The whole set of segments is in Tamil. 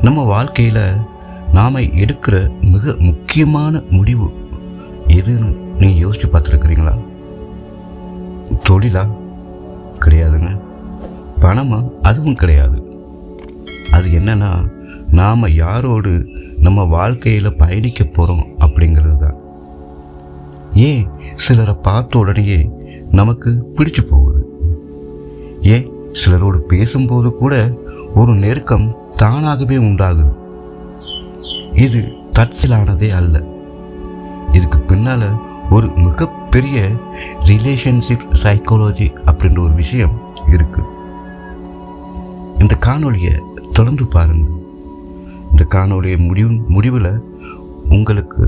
நம்ம வாழ்க்கையில் நாம் எடுக்கிற மிக முக்கியமான முடிவு எதுன்னு நீங்கள் யோசித்து பார்த்துருக்குறீங்களா? தொழிலா? கிடையாதுங்க. பணமா? அதுவும் கிடையாது. அது என்னன்னா, நாம் யாரோடு நம்ம வாழ்க்கையில் பயணிக்க போகிறோம் அப்படிங்கிறது தான். ஏன் சிலரை பார்த்த உடனேயே நமக்கு பிடிச்சு போகுது? ஏன் சிலரோடு பேசும்போது கூட ஒரு நெருக்கம் தானாகவே உண்டாகுது? இது தற்செயலானதே அல்ல. இதுக்கு பின்னால் ஒரு மிகப்பெரிய ரிலேஷன்ஷிப் சைக்காலஜி அப்படின்ற ஒரு விஷயம் இருக்கு. இந்த காணொலியை தொடர்ந்து பாருங்க. இந்த காணொலியை முடிவில் உங்களுக்கு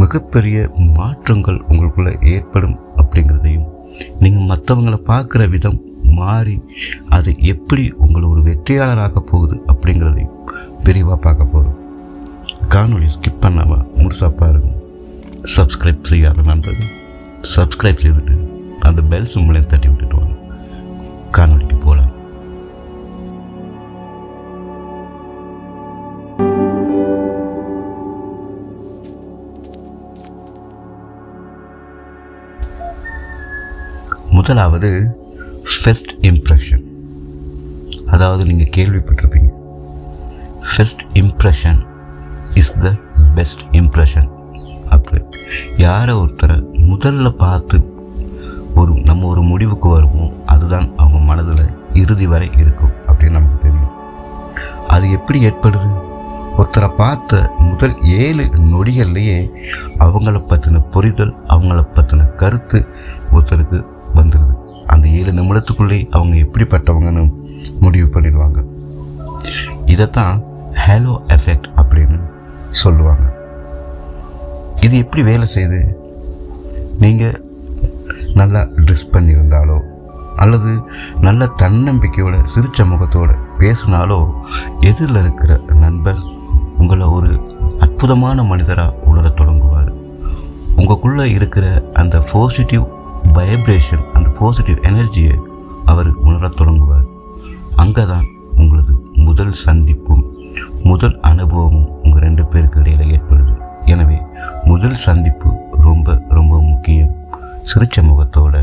மிகப்பெரிய மாற்றங்கள் உங்களுக்குள்ள ஏற்படும் அப்படிங்கிறதையும், நீங்கள் மற்றவங்களை பார்க்குற விதம் மாறி அது எப்படி உங்களை ஒரு வெற்றியாளராக போகுது அப்படிங்கிறதையும் விரிவாக பார்க்க போகிறோம். காணொலி ஸ்கிப் பண்ணாமல் முழுசாக பாருங்க. சப்ஸ்கிரைப் செய்யாத நண்பர்கள் சப்ஸ்கிரைப் செய்துட்டு அந்த பெல் சிம்பளையும் தட்டி விட்டுட்டு வாங்க. காணொலிக்கு போகலாம். முதலாவது ஃபர்ஸ்ட் இம்ப்ரெஷன். அதாவது நீங்கள் கேள்விப்பட்டிருப்பீங்க, first impression is the best impression. அப்படி யாரை ஒருத்தரை முதல்ல பார்த்து நம்ம ஒரு முடிவுக்கு வருவோம், அதுதான் அவங்க மனதில் இறுதி வரை இருக்கும் அப்படின்னு நமக்கு தெரியும். அது எப்படி ஏற்படுது? ஒருத்தரை பார்த்த முதல் 7 நொடிகள்லேயே அவங்கள பற்றின புரிதல், அவங்கள பற்றின கருத்து ஒருத்தருக்கு வந்துடுது. அந்த 7 நிமிடத்துக்குள்ளே அவங்க எப்படிப்பட்டவங்கன்னு முடிவு பண்ணிடுவாங்க. இதைத்தான் ஹேலோ எஃபெக்ட் அப்படின்னு சொல்லுவாங்க. இது எப்படி வேலை செய்யுது? நீங்கள் நல்லா ட்ரெஸ் பண்ணியிருந்தாலோ அல்லது நல்ல தன்னம்பிக்கையோட சிரிச்ச முகத்தோடு பேசினாலோ எதிரில் இருக்கிற நண்பர் உங்களை ஒரு அற்புதமான மனிதராக உணர தொடங்குவார். உங்களுக்குள்ளே இருக்கிற அந்த பாசிட்டிவ் வைப்ரேஷன், அந்த பாசிட்டிவ் எனர்ஜியை அவர் உணரத் தொடங்குவார். அங்கே தான் உங்களது முதல் சந்திப்பும் முதல் அனுபவமும் உங்கள் 2 பேருக்கு இடையில் ஏற்படுது. எனவே முதல் சந்திப்பு ரொம்ப ரொம்ப முக்கியம். சிரிச்ச முகத்தோட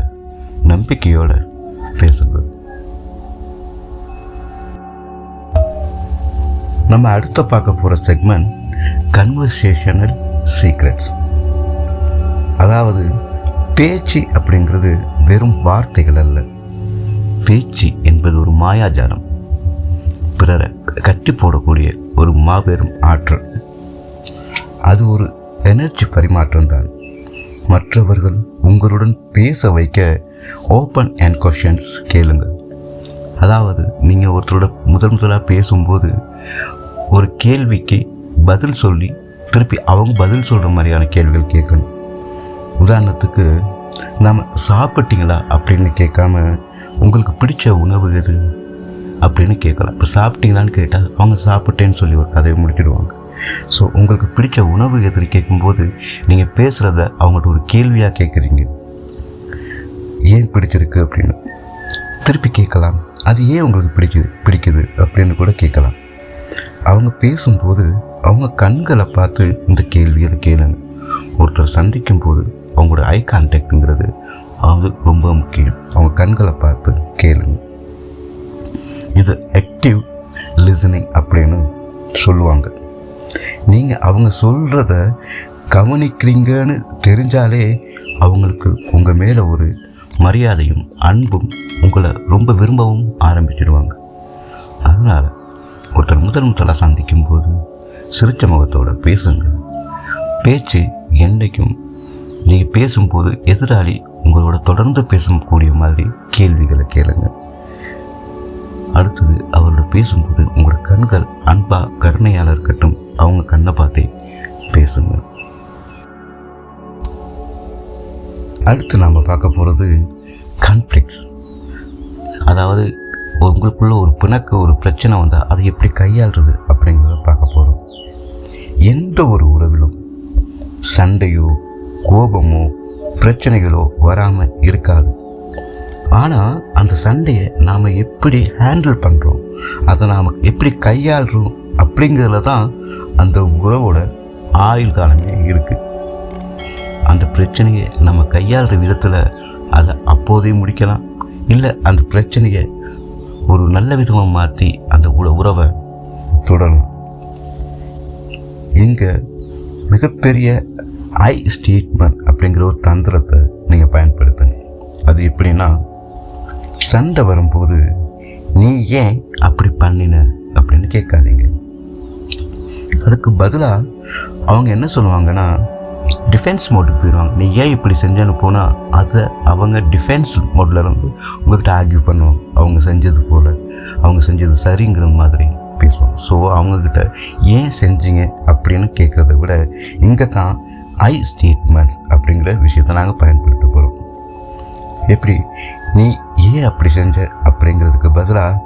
நம்பிக்கையோட பேசுங்க. நம்ம அடுத்த பார்க்க போகிற செக்மெண்ட் கன்வர்சேஷனல் சீக்ரெட்ஸ். அதாவது பேச்சு அப்படிங்கிறது வெறும் வார்த்தைகள் அல்ல. பேச்சு என்பது ஒரு மாயாஜாலம், பிறரை கட்டி போடக்கூடிய ஒரு மாபெரும் ஆற்றல். அது ஒரு எனர்ஜி பரிமாற்றம் தான். மற்றவர்கள் உங்களுடன் பேச வைக்க ஓப்பன் அண்ட் கொஷன்ஸ் கேளுங்க. அதாவது நீங்கள் ஒருத்தரோட முதலாக பேசும்போது ஒரு கேள்விக்கு பதில் சொல்லி திருப்பி அவங்க பதில் சொல்கிற மாதிரியான கேள்விகள் கேட்கணும். உதாரணத்துக்கு, நம்ம சாப்பிட்டீங்களா அப்படின்னு கேட்காம உங்களுக்கு பிடிச்ச உணவு எது அப்படின்னு கேட்கலாம். இப்போ சாப்பிட்டீங்களான்னு கேட்டால் அவங்க சாப்பிட்டேன்னு சொல்லி ஒரு கதையை முடிச்சிடுவாங்க. ஸோ உங்களுக்கு பிடிச்ச உணவு எதுன்னு கேட்கும்போது நீங்கள் பேசுகிறத அவங்கள்ட்ட ஒரு கேள்வியாக கேட்குறீங்க. ஏன் பிடிச்சிருக்கு அப்படின்னு திருப்பி கேட்கலாம். அது ஏன் உங்களுக்கு பிடிக்குது அப்படின்னு கூட கேட்கலாம். அவங்க பேசும்போது அவங்க கண்களை பார்த்து இந்த கேள்விகளை கேளுங்க. ஒருத்தர் சந்திக்கும் போது அவங்களோட ஐ கான்டாக்டுங்கிறது அது ரொம்ப முக்கியம். அவங்க கண்களை பார்த்து கேளுங்க. இது ஆக்டிவ் லிசனிங் அப்படின்னு சொல்லுவாங்க. நீங்கள் அவங்க சொல்கிறத கவனிக்கிறீங்கன்னு தெரிஞ்சாலே அவங்களுக்கு உங்கள் மேலே ஒரு மரியாதையும் அன்பும் உங்களை ரொம்ப விரும்பவும் ஆரம்பிச்சிடுவாங்க. அதனால் ஒருத்தர் முதலாக சந்திக்கும் போது சிரிச்ச முகத்தோடு பேசுங்க. பேச்சு என்றைக்கும் நீங்கள் பேசும்போது எதிராளி உங்களோட தொடர்ந்து பேசக்கூடிய மாதிரி கேள்விகளை கேளுங்க. அடுத்தது, அவரோட பேசும்போது உங்களோட கண்கள் அன்பாக கருணையால் இருக்கட்டும், அவங்க கண்ணை பார்த்தே பேசுங்க. அடுத்து நாம் பார்க்க போகிறது கான்ஃப்ளிக்ட்ஸ். அதாவது உங்களுக்குள்ள ஒரு ஒரு பிரச்சனை வந்தால் அதை எப்படி கையாளுறது அப்படிங்கிறத பார்க்க போகிறோம். எந்த ஒரு உறவிலும் சண்டையோ கோபமோ பிரச்சனைகளோ வராமல் இருக்காது. ஆனால் அந்த சண்டையை நாம் எப்படி ஹேண்டில் பண்ணுறோம், அதை நாம் எப்படி கையாளுறோம் அப்படிங்கிறதுல தான் அந்த உறவோட ஆயுள் காலமே இருக்குது. அந்த பிரச்சனையை நம்ம கையாளுற விதத்தில் அதை அப்போதே முடிக்கலாம், இல்லை அந்த பிரச்சனையை ஒரு நல்ல விதமாக மாற்றி அந்த உறவை தொடரலாம். இங்கே மிகப்பெரிய ஐ ஸ்டேட்மெண்ட் அப்படிங்கிற ஒரு தந்திரத்தை நீங்கள் பயன்படுத்துங்க. அது எப்படின்னா, சண்டை வரும்போது நீ ஏன் அப்படி பண்ணின அப்படின்னு கேட்காதீங்க. அதுக்கு பதிலாக அவங்க என்ன சொல்லுவாங்கன்னா, டிஃபென்ஸ் மோடுக்கு போயிடுவாங்க. நீ ஏன் இப்படி செஞ்சேன்னு போனால் அதை அவங்க டிஃபென்ஸ் மோடில் இருந்து உங்கள்கிட்ட ஆர்கியூ பண்ணுவாங்க. அவங்க செஞ்சது போல், அவங்க செஞ்சது சரிங்கிற மாதிரி பேசுவாங்க. ஸோ அவங்கக்கிட்ட ஏன் செஞ்சீங்க அப்படின்னு கேட்குறத விட இங்கே தான் ஐ ஸ்டேட்மெண்ட்ஸ் அப்படிங்கிற விஷயத்தை நாங்கள் பயன்படுத்த போகிறோம். எப்படி, நீ ஏன் அப்படி செஞ்ச அப்படிங்கிறதுக்கு பதிலாக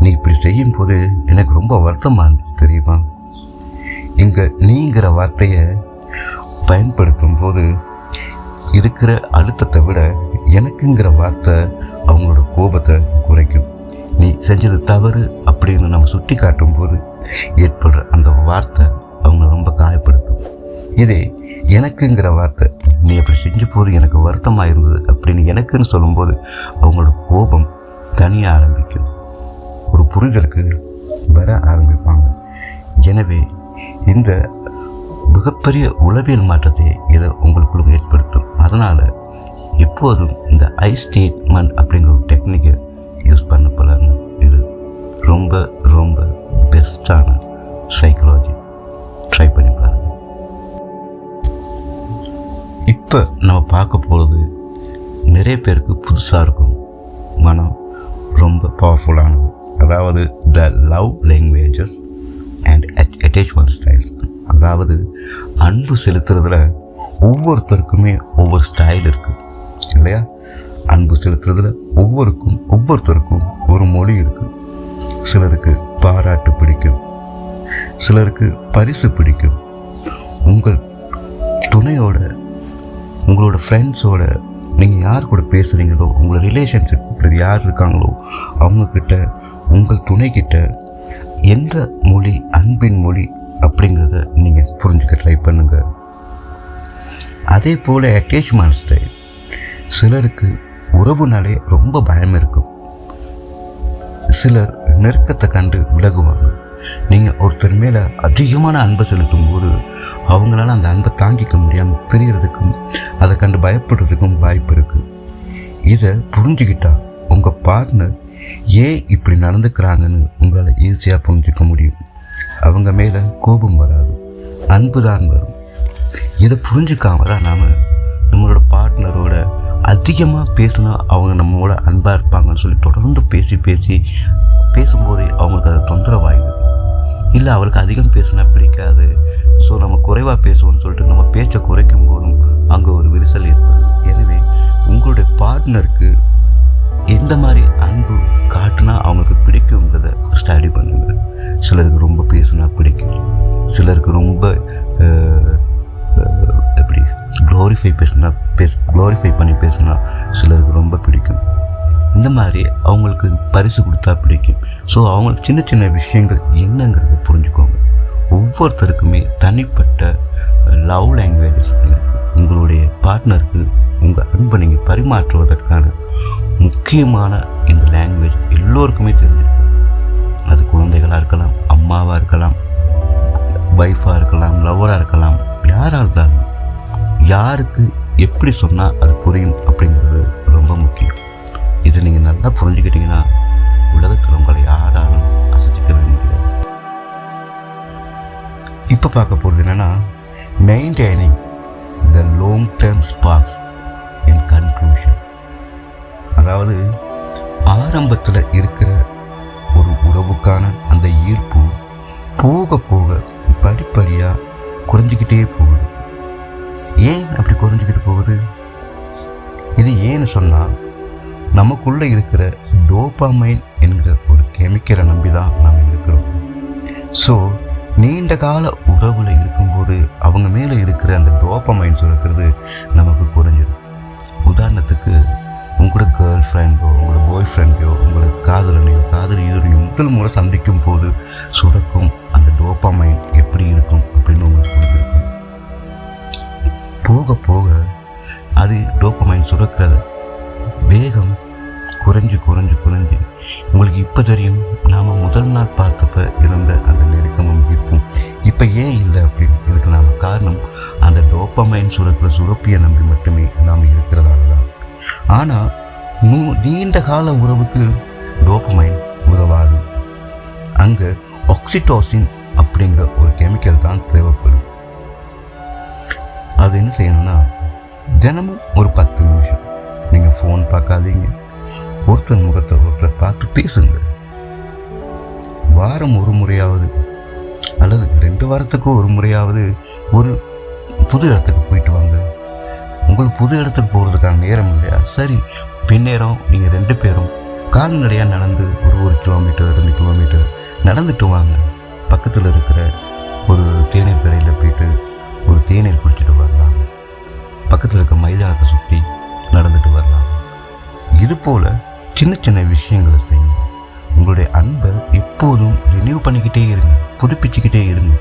நீ இப்படி செய்யும்போது எனக்கு ரொம்ப வருத்தமாக இருந்துச்சு தெரியுமா. இங்கே நீங்கிற வார்த்தையை பயன்படுத்தும் போது இருக்கிற அழுத்தத்தை விட எனக்குங்கிற வார்த்தை அவங்களோட கோபத்தை குறைக்கும். நீ செஞ்சது தவறு அப்படின்னு நம்ம சுட்டி காட்டும் போது ஏற்படுற அந்த வார்த்தை அவங்க ரொம்ப காயப்படுத்தும். இதே எனக்குங்கிற வார்த்தை, நீ அப்படி செஞ்ச போது எனக்கு வருத்தமாக இருந்தது அப்படின்னு எனக்குன்னு சொல்லும்போது அவங்களோட கோபம் தனியாக ஆரம்பிக்கும், ஒரு புரிதலுக்கு வர ஆரம்பிப்பாங்க. எனவே இந்த மிகப்பெரிய உளவியல் மாற்றத்தை இதை உங்களுக்குள்ள ஏற்படுத்தும். அதனால் எப்போதும் இந்த ஐ ஸ்டேட்மெண்ட் அப்படிங்கிற ஒரு டெக்னிக்கை யூஸ் பண்ண போலாங்க. இது ரொம்ப ரொம்ப பெஸ்ட்டான சைக்காலஜி. ட்ரை பண்ணி பாருங்கள். இப்போ நம்ம பார்க்க போகிறது நிறைய பேருக்கு புதுசாக இருக்கும், மனம் ரொம்ப பவர்ஃபுல்லானது. அதாவது the love languages and attachment styles. அதாவது அன்பு செலுத்துறதுல ஒவ்வொருத்தருக்குமே ஒவ்வொரு ஸ்டைல் இருக்குது இல்லையா. அன்பு செலுத்துறதுல ஒவ்வொருத்தருக்கும் ஒரு மொழி இருக்குது. சிலருக்கு பாராட்டு பிடிக்கும், சிலருக்கு பரிசு பிடிக்கும். உங்கள் துணையோட, உங்களோட ஃப்ரெண்ட்ஸோட நீங்கள் யார் கூட பேசுகிறீங்களோ, உங்களோட ரிலேஷன்ஷிப் யார் இருக்காங்களோ அவங்கக்கிட்ட, உங்கள் துணைக்கிட்ட எந்த மொழி அன்பின் மொழி அப்படிங்கிறத நீங்கள் புரிஞ்சுக்க ட்ரை பண்ணுங்கள். அதே போல் அட்டாச்மெண்ட் ஸ்டைல். சிலருக்கு உறவுனாலே ரொம்ப பயம் இருக்கும். சிலர் நெருக்கத்தை கண்டு விலகுவாங்க. நீங்கள் ஒருத்தர் மேலே அதிகமான அன்பை செலுத்தும் போது அவங்களால அந்த அன்பை தாங்கிக்க முடியாமல் பிரியறதுக்கும் அதை கண்டு பயப்படுறதுக்கும் வாய்ப்பு இருக்குது. இதை புரிஞ்சுக்கிட்டா உங்கள் பார்ட்னர் ஏன் இப்படி நடந்துக்கிறாங்கன்னு உங்களால் ஈஸியாக புரிஞ்சிக்க முடியும். அவங்க மேலே கோபம் வராது, அன்பு தான் வரும். இதை புரிஞ்சுக்காம தான் நாம் நம்மளோட பார்ட்னரோட அதிகமாக பேசினா அவங்க நம்மளோட அன்பாக இருப்பாங்கன்னு சொல்லி தொடர்ந்து பேசும்போதே அவங்களுக்கு அது தொந்தரவாயிடுது. இல்லை அவளுக்கு அதிகம் பேசினா பிடிக்காது, ஸோ நம்ம குறைவாக பேசுவோம்னு சொல்லிட்டு நம்ம பேச்சை குறைக்கும் போதும் அங்கே ஒரு விரிசல் ஏற்படுது. எனவே உங்களுடைய பார்ட்னருக்கு எந்த மாதிரி அன்பு காட்டினா அவங்களுக்கு பிடிக்குங்கிறத ஸ்டடி பண்ணுங்க. சிலருக்கு ரொம்ப பேசினா பிடிக்கும், சிலருக்கு ரொம்ப எப்படி க்ளோரிஃபை பண்ணி பேசினா சிலருக்கு ரொம்ப பிடிக்கும். இந்த மாதிரி அவங்களுக்கு பரிசு கொடுத்தா பிடிக்கும். ஸோ அவங்களுக்கு சின்ன சின்ன விஷயங்கள் என்னங்கிறத புரிஞ்சுக்கோங்க. ஒவ்வொருத்தருக்குமே தனிப்பட்ட லவ் லாங்குவேஜஸ் இருக்குது. உங்களுடைய பார்ட்னருக்கு உங்கள் அன்பை நீங்கள் பரிமாற்றுவதற்கான முக்கியமான இந்த லாங்குவேஜ் எல்லோருக்குமே தெரிஞ்சிருக்கும். அது குழந்தைகளாக இருக்கலாம், அம்மாவாக இருக்கலாம், ஒய்ஃபாக இருக்கலாம், லவ்வராக இருக்கலாம், யாராக இருந்தாலும் யாருக்கு எப்படி சொன்னால் அது புரியும் அப்படிங்கிறது ரொம்ப முக்கியம். இதை நீங்கள் நல்லா புரிஞ்சுக்கிட்டீங்கன்னா உலகத்தில் உங்களை யாராலும் அசைச்சிக்கவே முடியாது. இப்போ பார்க்க போகிறது என்னென்னா, maintaining the long term Sparks in conclusion. அதாவது ஆரம்பத்தில் இருக்கிற ஒரு உறவுக்கான அந்த ஈர்ப்பு போக போக படிப்படியாக குறைஞ்சிக்கிட்டே போகுது. ஏன் அப்படி குறைஞ்சிக்கிட்டு போகுது? இது ஏன்னு சொன்னால், நமக்குள்ளே இருக்கிற டோபாமைன் என்கிற ஒரு கெமிக்கலை நம்பி தான் நாம் இருக்கிறோம். ஸோ நீண்ட கால உறவில் இருக்கும்போது அவங்க மேலே இருக்கிற அந்த டோபாமைன் சுரக்கிறது நமக்கு குறைஞ்சிடும். உதாரணத்துக்கு உங்களோட கேர்ள் ஃப்ரெண்டோ, உங்களோட பாய் ஃப்ரெண்டையோ, உங்களோட காதலனையோ காதலியோ முதல் முறை சந்திக்கும் போது சுரக்கும் அந்த டோபமைன் எப்படி இருக்கும் அப்படின்னு உங்களுக்கு புரிஞ்சிருக்கும். போக போக அது டோபமைன் சுரக்கிற வேகம் குறைஞ்சு குறைஞ்சு குறைஞ்சு உங்களுக்கு இப்போ தெரியும், நாம் முதல் நாள் பார்த்தப்ப இருந்த அந்த நெருக்கமும் இருக்கும் இப்போ ஏன் இல்லை அப்படின்னு. இதுக்கு நாம் காரணம் அந்த டோபமைன் சுரக்கிற சுரப்பியை நம்பி மட்டுமே நாம் இருக்கிறதால தான். ஆனால் நீண்ட கால உறவுக்கு டோபமைன் உறவாது. அங்கே ஆக்சிடோசின் அப்படிங்கிற ஒரு கெமிக்கல் தான் தேவைப்படும். அது என்ன செய்யணும்னா, தினமும் ஒரு 10 நிமிஷம் நீங்கள் ஃபோன் பார்க்காதீங்க, ஒருத்தர் முகத்தை ஒருத்தர் பார்த்து பேசுங்க. வாரம் ஒரு முறையாவது அல்லது 2 வாரத்துக்கு ஒரு முறையாவது ஒரு புது இடத்துக்கு போயிட்டு வாங்க. உங்களுக்கு புது இடத்துக்கு போகிறதுக்கான நேரம் இல்லையா, சரி பின்னேரம் நீங்கள் 2 பேரும் கால்நடையாக நடந்து ஒரு 1 கிலோமீட்டர் 2 கிலோமீட்டர் நடந்துட்டு வாங்க. பக்கத்தில் இருக்கிற ஒரு தேநீர் கடையில் போயிட்டு ஒரு தேநீர் குடிச்சிட்டு வரலாம். பக்கத்தில் இருக்க மைதானத்தை சுற்றி நடந்துட்டு வரலாம். இது போல் சின்ன சின்ன விஷயங்களை செய்யுங்க. உங்களுடைய அன்பை எப்போதும் ரினியூ பண்ணிக்கிட்டே இருங்க, புதுப்பிச்சுக்கிட்டே இருங்க.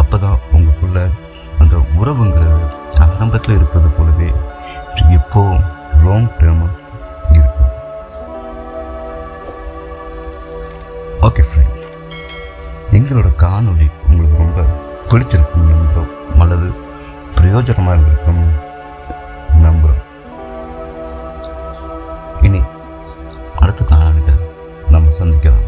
அப்போ தான் உங்களுக்குள்ள அந்த உறவுங்கிறது ஆரம்பத்தில் இருக்கிறது போலவே எப்போவும் லாங் டேர்மாக இருக்கும். ஓகே ஃப்ரெண்ட்ஸ், எங்களோட காணொளி உங்களுக்கு ரொம்ப பிடிச்சிருக்குன்னு நம்புகிறோம், அல்லது பிரயோஜனமாக இருந்திருக்குன்னு நம்புகிறோம். இனி அடுத்த காணொளியில் நம்ம சந்திக்கலாம்.